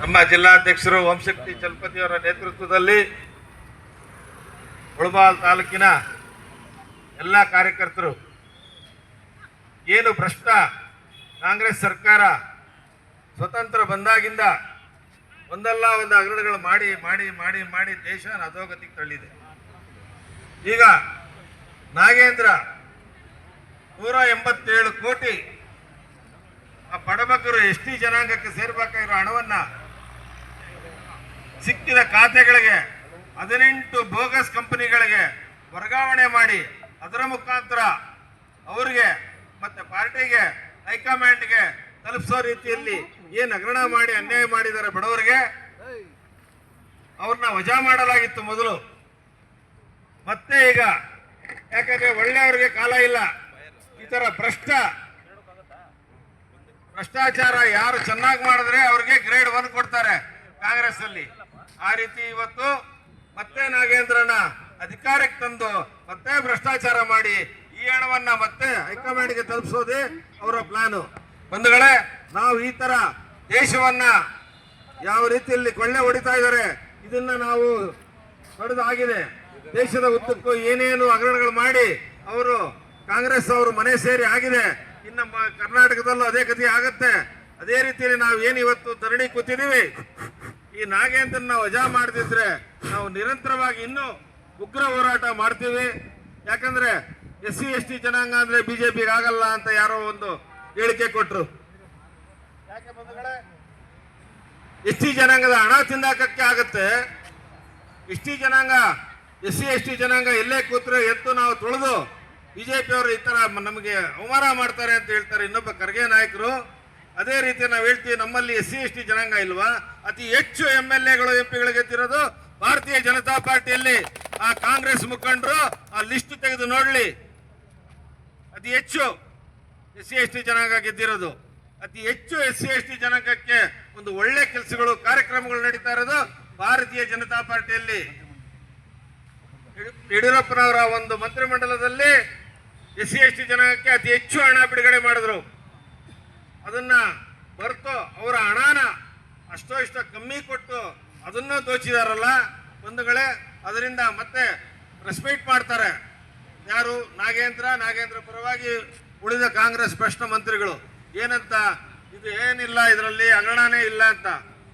ನಮ್ಮ ಜಿಲ್ಲಾಧ್ಯಕ್ಷರು ಓಂಶಕ್ತಿ ಚಲಪತಿಯವರ ನೇತೃತ್ವದಲ್ಲಿ ಮುಳಬಾಲ್ ತಾಲೂಕಿನ ಎಲ್ಲ ಕಾರ್ಯಕರ್ತರು ಏನು ಭ್ರಷ್ಟ ಕಾಂಗ್ರೆಸ್ ಸರ್ಕಾರ ಸ್ವತಂತ್ರ ಬಂದಾಗಿಂದ ಒಂದಲ್ಲ ಒಂದು ಹಗರಣಗಳು ಮಾಡಿ ಮಾಡಿ ಮಾಡಿ ಮಾಡಿ ದೇಶ ಅಧೋಗತಿಗೆ ತಳ್ಳಿದೆ. ಈಗ ನಾಗೇಂದ್ರ 187 ಕೋಟಿ ಆ ಬಡಬಗ್ಗರು ST ಜನಾಂಗಕ್ಕೆ ಸೇರ್ಬೇಕಾಗಿರೋ ಹಣವನ್ನ ಸಿಕ್ಕಿದ ಖಾತೆಗಳಿಗೆ 18 ಬೋಗಸ್ ಕಂಪನಿಗಳಿಗೆ ವರ್ಗಾವಣೆ ಮಾಡಿ ಅದರ ಮುಖಾಂತರ ಅವರಿಗೆ ಮತ್ತೆ ಪಾರ್ಟಿಗೆ ಹೈಕಮಾಂಡ್ಗೆ ತಲುಪಿಸೋ ರೀತಿಯಲ್ಲಿ ಏನು ಹಗರಣ ಮಾಡಿ ಅನ್ಯಾಯ ಮಾಡಿದ್ದಾರೆ ಬಡವರಿಗೆ, ಅವ್ರನ್ನ ವಜಾ ಮಾಡಲಾಗಿತ್ತು ಮೊದಲು. ಮತ್ತೆ ಈಗ ಯಾಕಂದ್ರೆ ಒಳ್ಳೆಯವರಿಗೆ ಕಾಲ ಇಲ್ಲ, ಈ ತರ ಭ್ರಷ್ಟಾಚಾರ ಯಾರು ಚೆನ್ನಾಗಿ ಮಾಡಿದ್ರೆ ಅವ್ರಿಗೆ ಗ್ರೇಡ್ 1 ಕೊಡ್ತಾರೆ ಕಾಂಗ್ರೆಸ್ ಅಲ್ಲಿ. ಆ ರೀತಿ ಇವತ್ತು ಮತ್ತೆ ನಾಗೇಂದ್ರನ ಅಧಿಕಾರಕ್ಕೆ ತಂದು ಮತ್ತೆ ಭ್ರಷ್ಟಾಚಾರ ಮಾಡಿ ಈ ಹಣವನ್ನ ಮತ್ತೆ ಹೈಕಮಾಂಡ್ಗೆ ತಲುಪಿಸೋದೇ ಅವರ ಪ್ಲಾನು. ಬಂಧುಗಳೇ, ನಾವು ಈ ತರ ದೇಶವನ್ನ ಯಾವ ರೀತಿಯಲ್ಲಿ ಕೊಳ್ಳೆ ಹೊಡಿತಾ ಇದ್ದಾರೆ ಇದನ್ನ ನಾವು ಹೊಡೆದಾಗಿದೆ. ದೇಶದ ಉದ್ದಕ್ಕೂ ಏನೇನು ಹಗರಣಗಳು ಮಾಡಿ ಅವರು ಕಾಂಗ್ರೆಸ್ ಅವರು ಮನೆ ಸೇರಿ ಆಗಿದೆ. ಇನ್ನು ಕರ್ನಾಟಕದಲ್ಲೂ ಅದೇ ಗತಿ ಆಗತ್ತೆ. ಅದೇ ರೀತಿಯಲ್ಲಿ ನಾವು ಏನು ಇವತ್ತು ಧರಣಿ ಕೂತಿದ್ದೀವಿ, ಈ ನಾಗೇಂದ್ರನ ವಜಾ ಮಾಡದಿದ್ರೆ ನಾವು ನಿರಂತರವಾಗಿ ಇನ್ನೂ ಉಗ್ರ ಹೋರಾಟ ಮಾಡ್ತೀವಿ. ಯಾಕಂದ್ರೆ SC ST ಜನಾಂಗ ಅಂದ್ರೆ ಬಿಜೆಪಿಗೆ ಆಗಲ್ಲ ಅಂತ ಯಾರೋ ಒಂದು ಹೇಳಿಕೆ ಕೊಟ್ರು. ಯಾಕೆ ಬಂಧುಗಳೇ, ST ಜನಾಂಗದ ಹಣ ತಿಂದಾಕಕ್ಕೆ ಆಗತ್ತೆ. SC ST ಜನಾಂಗ ಎಲ್ಲೇ ಕೂತ್ರೆ ಎದ್ದು ನಾವು ತುಳಿದು ಬಿಜೆಪಿ ಅವರು ಈ ತರ ನಮಗೆ ಅವಮಾನ ಮಾಡ್ತಾರೆ ಅಂತ ಹೇಳ್ತಾರೆ ಇನ್ನೊಬ್ಬ ಖರ್ಗೆ ನಾಯಕರು. ಅದೇ ರೀತಿ ನಾವು ಹೇಳ್ತೀವಿ, ನಮ್ಮಲ್ಲಿ SC ST ಜನಾಂಗ ಇಲ್ವಾ? ಅತಿ ಹೆಚ್ಚು MLAಗಳು MP ಗಳು ಗೆದ್ದಿರೋದು ಭಾರತೀಯ ಜನತಾ ಪಾರ್ಟಿಯಲ್ಲಿ. ಆ ಕಾಂಗ್ರೆಸ್ ಮುಖಂಡರು ಆ ಲಿಸ್ಟ್ ತೆಗೆದು ನೋಡ್ಲಿ, ಅತಿ ಹೆಚ್ಚು SC ST ಜನಾಂಗ ಗೆದ್ದಿರೋದು. ಅತಿ ಹೆಚ್ಚು SC ST ಜನಾಂಗಕ್ಕೆ ಒಂದು ಒಳ್ಳೆ ಕೆಲಸಗಳು ಕಾರ್ಯಕ್ರಮಗಳು ನಡೀತಾ ಇರೋದು ಭಾರತೀಯ ಜನತಾ ಪಾರ್ಟಿಯಲ್ಲಿ. ಯಡಿಯೂರಪ್ಪನವರ ಒಂದು ಮಂತ್ರಿಮಂಡಲದಲ್ಲಿ SC ST ಜನಾಂಗಕ್ಕೆ ಅತಿ ಹೆಚ್ಚು ಹಣ ಬಿಡುಗಡೆ ಮಾಡಿದ್ರು. ಅದನ್ನ ಹೊರತು ಅವರ ಹಣನ ಅಷ್ಟೋ ಇಷ್ಟೋ ಕಮ್ಮಿ ಕೊಟ್ಟು ಅದನ್ನು ದೋಚಿದಾರಲ್ಲ ಬಂಧುಗಳೇ. ಅದರಿಂದ ಮತ್ತೆ ರೆಸ್ಪೆಕ್ಟ್ ಮಾಡ್ತಾರೆ ಯಾರು? ನಾಗೇಂದ್ರ ಪರವಾಗಿ ಉಳಿದ ಕಾಂಗ್ರೆಸ್ ಭ್ರಷ್ಟ ಮಂತ್ರಿಗಳು ಏನಂತ, ಇದು ಏನಿಲ್ಲ, ಇದರಲ್ಲಿ ಹಗರಣನೇ ಇಲ್ಲ ಅಂತ.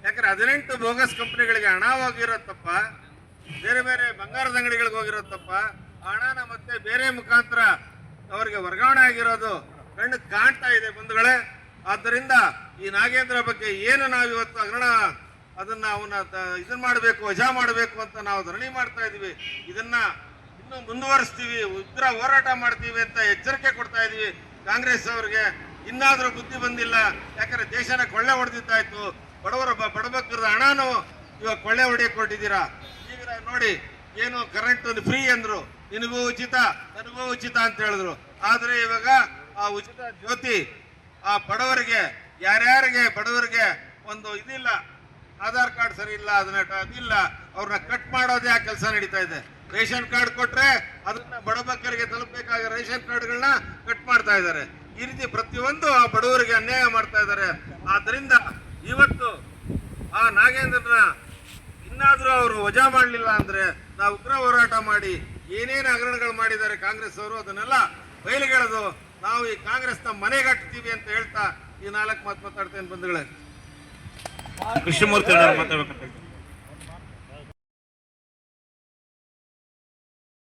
ಯಾಕಂದ್ರೆ 18 ಬೋಗಸ್ ಕಂಪನಿಗಳಿಗೆ ಹಣ ಹೋಗಿರತ್ತಪ್ಪ, ಬೇರೆ ಬೇರೆ ಬಂಗಾರದ ಅಂಗಡಿಗಳಿಗೆ ಹೋಗಿರತ್ತಪ್ಪ. ಹಣನ ಮತ್ತೆ ಬೇರೆ ಮುಖಾಂತರ ಅವರಿಗೆ ವರ್ಗಾವಣೆ ಆಗಿರೋದು ಕಣ್ಣು ಕಾಣ್ತಾ ಇದೆ ಬಂಧುಗಳೇ. ಆದ್ದರಿಂದ ಈ ನಾಗೇಂದ್ರ ಬಗ್ಗೆ ಏನು ನಾವು ಇವತ್ತು ಹಗರಣ ಅದನ್ನ ಇದನ್ನ ಮಾಡಬೇಕು, ವಜಾ ಮಾಡಬೇಕು ಅಂತ ನಾವು ಧರಣಿ ಮಾಡ್ತಾ ಇದೀವಿ. ಇದನ್ನ ಇನ್ನೂ ಮುಂದುವರಿಸ್ತೀವಿ, ಉಗ್ರ ಹೋರಾಟ ಮಾಡ್ತೀವಿ ಅಂತ ಎಚ್ಚರಿಕೆ ಕೊಡ್ತಾ ಇದೀವಿ ಕಾಂಗ್ರೆಸ್ ಅವರಿಗೆ. ಇನ್ನಾದ್ರೂ ಬುದ್ಧಿ ಬಂದಿಲ್ಲ, ಯಾಕಂದ್ರೆ ದೇಶನ ಕೊಳ್ಳೆ ಹೊಡೆದಿದ್ದಾಯ್ತು. ಬಡಬಗ್ಗರದ ಹಣನು ಇವಾಗ ಕೊಳ್ಳೆ ಹೊಡೆಯಕ್ಕೆ ಕೊಟ್ಟಿದ್ದೀರಾ. ಈಗ ನೋಡಿ, ಏನು ಕರೆಂಟ್ ಫ್ರೀ ಅಂದ್ರು, ನಿನಗೂ ಉಚಿತ ನನಗೂ ಉಚಿತ ಅಂತ ಹೇಳಿದ್ರು. ಆದ್ರೆ ಇವಾಗ ಆ ಉಚಿತ ಜ್ಯೋತಿ ಆ ಬಡವರಿಗೆ ಯಾರ್ಯಾರಿಗೆ ಬಡವರಿಗೆ ಒಂದು ಇದಿಲ್ಲ, ಆಧಾರ್ ಕಾರ್ಡ್ ಸರಿ ಇಲ್ಲ, ಅದಿಲ್ಲ, ಅವ್ರನ್ನ ಕಟ್ ಮಾಡೋದೇ ಆ ಕೆಲಸ ನಡೀತಾ ಇದೆ. ರೇಷನ್ ಕಾರ್ಡ್ ಕೊಟ್ರೆ ಅದನ್ನ ಬಡಬಗ್ಗರಿಗೆ ತಲುಪಬೇಕಾದ ರೇಷನ್ ಕಾರ್ಡ್ಗಳನ್ನ ಕಟ್ ಮಾಡ್ತಾ ಇದ್ದಾರೆ. ಈ ರೀತಿ ಪ್ರತಿಯೊಂದು ಆ ಬಡವರಿಗೆ ಅನ್ಯಾಯ ಮಾಡ್ತಾ ಇದ್ದಾರೆ. ಆದ್ದರಿಂದ ಇವತ್ತು ಆ ನಾಗೇಂದ್ರನ ಇನ್ನಾದ್ರೂ ಅವರು ವಜಾ ಮಾಡಲಿಲ್ಲ ಅಂದ್ರೆ ನಾವು ಉಗ್ರ ಹೋರಾಟ ಮಾಡಿ ಏನೇನು ಹಗರಣಗಳು ಮಾಡಿದ್ದಾರೆ ಕಾಂಗ್ರೆಸ್ ಅವರು ಅದನ್ನೆಲ್ಲ ಬಯಲಿಗೆಳೆದು ನಾವು ಈ ಕಾಂಗ್ರೆಸ್ನ ಮನೆಗಟ್ತೀವಿ ಅಂತ ಹೇಳ್ತಾ ಈ 4 ಮಾತು ಮಾತಾಡ್ತೇನೆ ಬಂಧುಗಳೇ. ಕೃಷ್ಣಮೂರ್ತಿ ಮಾತಾಡ್ಬೇಕಂತ